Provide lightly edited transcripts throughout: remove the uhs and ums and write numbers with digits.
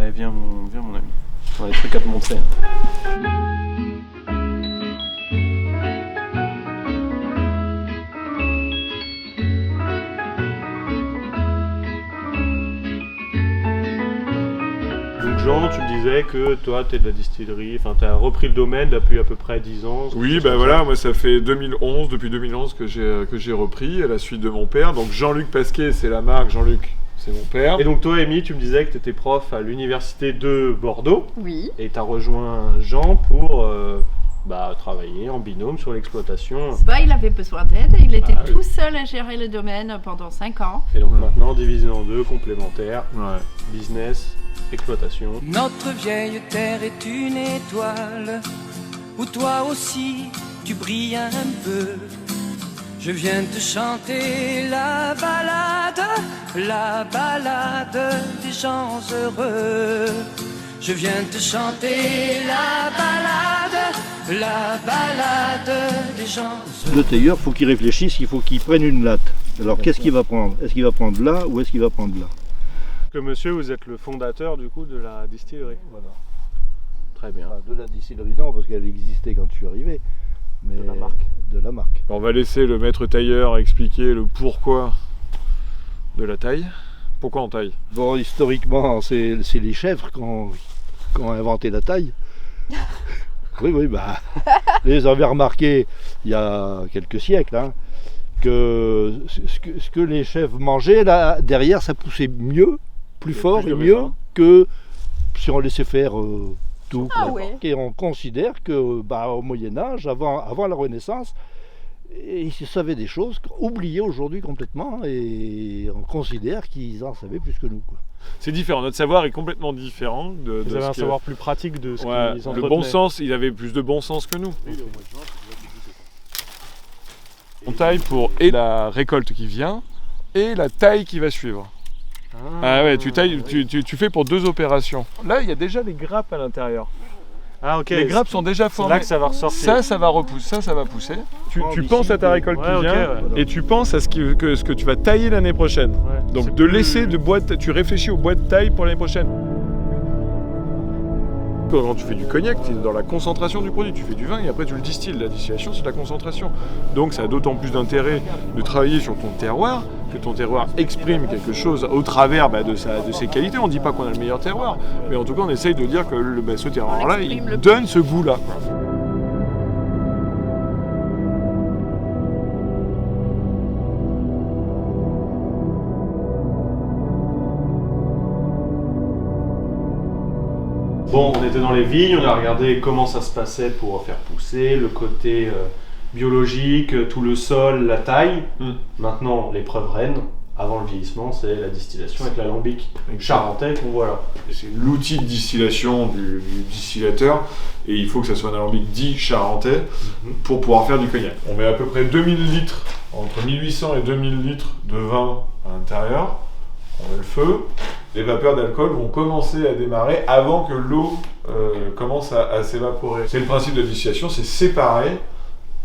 Allez, viens mon ami. On a des trucs à te montrer. Donc Jean, tu me disais que toi, tu es de la distillerie, enfin tu as repris le domaine depuis à peu près 10 ans. Oui, ben voilà, moi ça fait 2011, depuis 2011 que j'ai repris à la suite de mon père. Donc Jean-Luc Pasquet, c'est la marque, Jean-Luc, c'est mon père. Et donc toi, Amy, tu me disais que tu étais prof à l'université de Bordeaux. Oui. Et tu as rejoint Jean pour travailler en binôme sur l'exploitation. Il avait besoin d'aide, il était oui. tout seul à gérer le domaine pendant 5 ans. Et donc maintenant, divisé en deux, complémentaires, Ouais. business, exploitation. Notre vieille terre est une étoile où toi aussi tu brilles un peu. Je viens te chanter la balade des gens heureux. Je viens te chanter la balade des gens heureux. Le tailleur, faut qu'il réfléchisse, il faut qu'il prenne une latte. Alors qu'est-ce qu'il va prendre? Est-ce qu'il va prendre là ou est-ce qu'il va prendre là? Que monsieur, vous êtes le fondateur du coup de la distillerie. Voilà. Très bien. Enfin, de la distillerie, non, parce qu'elle existait quand je suis arrivé. Mais De la marque. De la marque. On va laisser le maître tailleur expliquer le pourquoi de la taille. Pourquoi on taille? Bon, historiquement, c'est les chèvres qui ont inventé la taille. Oui, bah. Vous avez remarqué, il y a quelques siècles, hein, que ce que les chèvres mangeaient, là, derrière, ça poussait mieux, plus fort plus et de mieux raisin. que si on laissait faire tout. Ah quoi. ouais. Et on considère que, au Moyen-Âge, avant la Renaissance, ils savaient des choses oubliées aujourd'hui complètement, et on considère qu'ils en savaient plus que nous, quoi. C'est différent, notre savoir est complètement différent de Vous ce avez un que- savoir plus pratique de ce Ouais, qu'ils le entretenaient. bon sens, il avait plus de bon sens que nous. On taille pour et la récolte qui vient et la taille qui va suivre. Ah ouais, tu tailles, tu fais pour deux opérations. Là, il y a déjà les grappes à l'intérieur. Ah ok. Les grappes sont déjà C'est formées. là que ça va ressortir. Ça va repousser, ça va pousser. Tu d'ici, penses à ta récolte ouais, qui ok, vient ouais. et tu penses à ce que tu vas tailler l'année prochaine. Ouais, Donc c'est de plus- laisser de boîte, tu réfléchis aux boîtes de taille pour l'année prochaine. Quand tu fais du cognac, tu es dans la concentration du produit. Tu fais du vin et après tu le distilles. La distillation, c'est de la concentration. Donc ça a d'autant plus d'intérêt de travailler sur ton terroir, que ton terroir exprime quelque chose au travers de ses qualités. On ne dit pas qu'on a le meilleur terroir, mais en tout cas on essaye de dire que ce terroir-là, il exprime le donne ce goût-là. Bon, on était dans les vignes, on a regardé comment ça se passait pour faire pousser, le côté biologique, tout le sol, la taille. Maintenant, l'épreuve reine, avant le vieillissement, c'est la distillation avec l'alambic charentais qu'on voit là. C'est l'outil de distillation du distillateur et il faut que ça soit un alambic dit charentais pour pouvoir faire du cognac. On met à peu près 2000 litres, entre 1800 et 2000 litres de vin à l'intérieur. On met le feu. Les vapeurs d'alcool vont commencer à démarrer avant que l'eau commence à s'évaporer. C'est le principe de la distillation, c'est séparer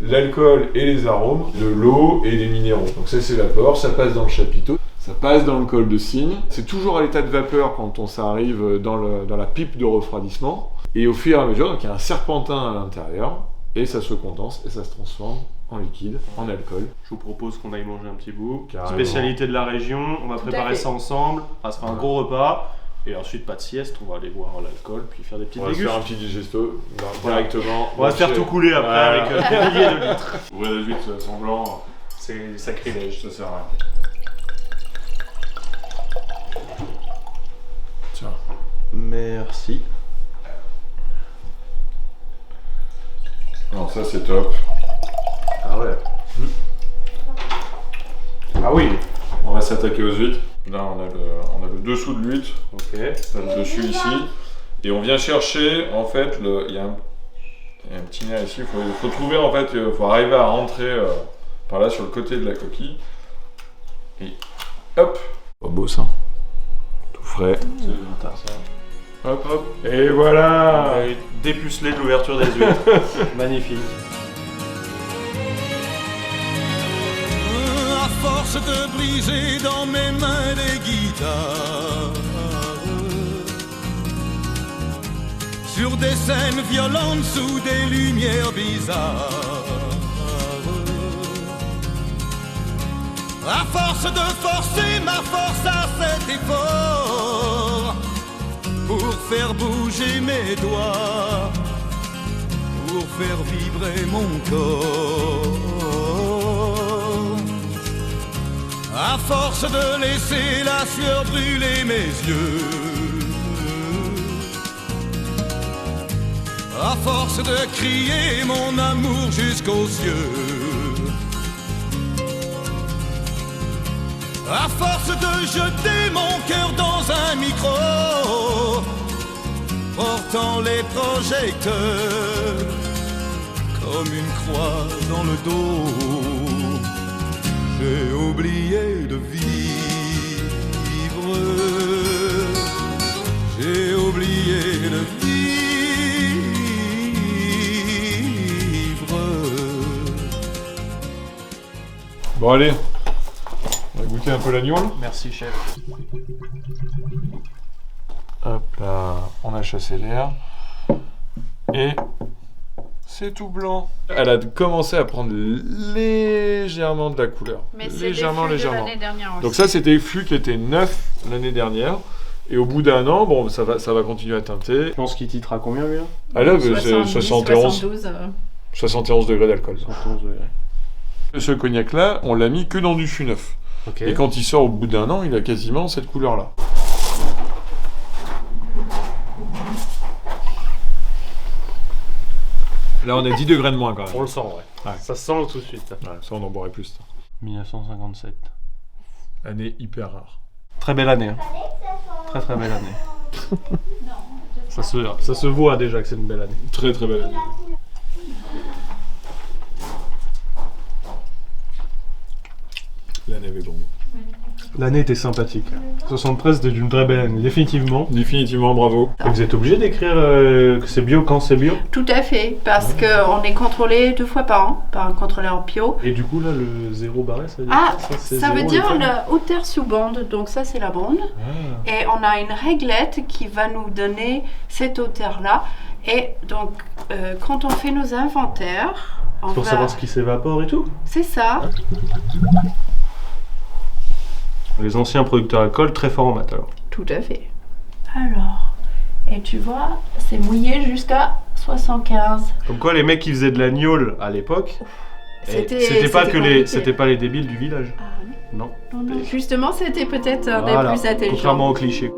l'alcool et les arômes de l'eau et des minéraux. Donc ça s'évapore, ça passe dans le chapiteau, ça passe dans le col de cygne. C'est toujours à l'état de vapeur quand ça arrive dans la pipe de refroidissement. Et au fur et à mesure, donc il y a un serpentin à l'intérieur, et ça se condense et ça se transforme en liquide, en alcool. Je vous propose qu'on aille manger un petit bout. Carrément. Spécialité de la région, on va Tout à préparer fait. ça ensemble. Ça sera un gros repas. Et ensuite, pas de sieste, on va aller boire l'alcool, puis faire des petites On va se dégustes. faire un petit digesto directement. On va se faire tout couler après Voilà. avec des milliers de litres. Ouvrir les huîtres sanglant, C'est sacrilège. ça sert à rien. Tiens. Merci. Alors ça c'est top. Ah ouais. Ah oui. On va s'attaquer aux huîtres. Là on a le dessous de l'huître, Ok. on a le dessus ici. Et on vient chercher en fait, il y a un petit nerf ici, il faut trouver en fait, il faut arriver à rentrer par là sur le côté de la coquille. Et hop. Pas beau ça. Tout frais. Hop hop. Et voilà. Dépucelé de l'ouverture des huîtres. Magnifique. À force de briser dans mes mains des guitares, des scènes violentes sous des lumières bizarres. À force de forcer ma force à cet effort, pour faire bouger mes doigts, pour faire vibrer mon corps. À force de laisser la sueur brûler mes yeux, à force de crier mon amour jusqu'aux cieux, à force de jeter mon cœur dans un micro, portant les projecteurs comme une croix dans le dos, j'ai oublié de vivre, j'ai oublié de vivre. Bon allez, on va goûter un peu l'agneau. Merci chef. Hop là, on a chassé l'air. Et c'est tout blanc. Elle a commencé à prendre légèrement de la couleur. Mais c'est légèrement. de l'année dernière aussi. Donc ça, c'était des fûts qui étaient neufs l'année dernière. Et au bout d'un an, bon, ça va continuer à teinter. Je pense qu'il titre à combien lui là? Ah là, 70, 71, 72. 71 degrés d'alcool. 71 degrés. Ce cognac-là, on l'a mis que dans du fût neuf. Ok. Et quand il sort au bout d'un an, il a quasiment cette couleur-là. Là, on a 10 degrés de moins quand même. On le sent, ouais. Ouais. Ça se sent tout de suite. Ouais, ça, on en boirait plus. Ça. 1957. Année hyper rare. Très belle année. Hein. Très très belle année. Ça se voit déjà que c'est une belle année. Très très belle année. L'année avait bon. L'année était sympathique. 73 c'était une très belle année, définitivement. Définitivement, bravo. Et vous êtes obligé d'écrire que c'est bio quand c'est bio? Tout à fait, parce qu'on est contrôlé 2 fois par an par un contrôleur bio. Et du coup là le 0 barré ça veut dire Ah, quoi, c'est ça veut zéro, dire le la hauteur sous bande, donc ça c'est la bande. Ah. Et on a une réglette qui va nous donner cette hauteur-là. Et donc, quand on fait nos inventaires, on Pour va... savoir ce qui s'évapore et tout. C'est ça. Les anciens producteurs d'alcool très forts en maths alors. Tout à fait. Alors, et tu vois, c'est mouillé jusqu'à 75. Comme quoi les mecs qui faisaient de la gnôle à l'époque, c'était pas les débiles du village. Ah, Non. non. Justement, c'était peut-être un des Voilà. plus intelligents. Contrairement aux clichés.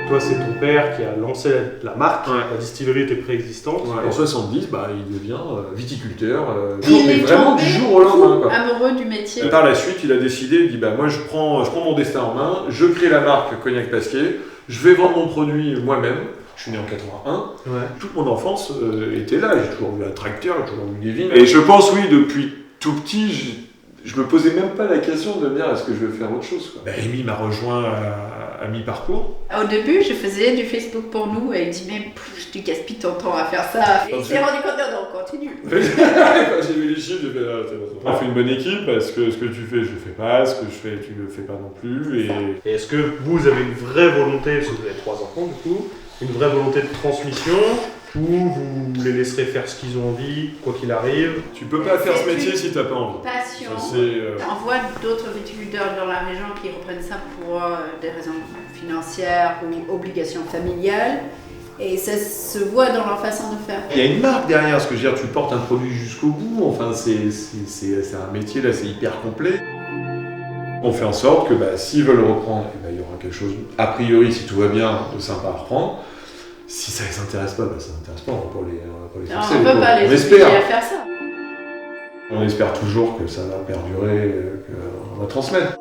Toi, c'est ton père qui a lancé la marque, Ouais. la distillerie était préexistante. En 70, il devient viticulteur, Et il est vraiment tombé du jour au lendemain. Quoi. amoureux du métier. Par la suite, il a décidé, il dit moi je prends mon destin en main, je crée la marque Cognac Pasquier, je vais vendre mon produit moi-même. Je suis né en 81, Ouais. toute mon enfance était là, j'ai toujours eu un tracteur, j'ai toujours eu des vignes. Et je pense, oui, depuis tout petit, je me posais même pas la question de me dire est-ce que je vais faire autre chose. Quoi. Amy m'a rejoint à mi-parcours. Au début, je faisais du Facebook pour nous et il dit mais tu gaspilles ton temps à faire ça. Et il s'est rendu compte, non, continue. Quand j'ai vu les chiffres, j'ai fait on fait une bonne équipe parce que ce que tu fais, je le fais pas, ce que je fais, tu le fais pas non plus. Et est-ce que vous avez une vraie volonté, parce que vous avez 3 enfants du coup, une vraie volonté de transmission, ou vous les laisserez faire ce qu'ils ont envie, quoi qu'il arrive? Tu peux pas faire ce métier si t'as pas envie. Passion. Ça, c'est, On voit d'autres viticulteurs dans la région qui reprennent ça pour des raisons financières ou obligations familiales. Et ça se voit dans leur façon de faire. Il y a une marque derrière, ce que je veux dire, tu portes un produit jusqu'au bout, enfin c'est un métier là, c'est hyper complet. On fait en sorte que s'ils veulent reprendre, il y aura quelque chose, a priori si tout va bien, de sympa à reprendre. Si ça les intéresse pas, ça les intéresse pas, on va pas les forcer. On ne peut pas les obliger à faire ça. On espère toujours que ça va perdurer, qu'on va transmettre.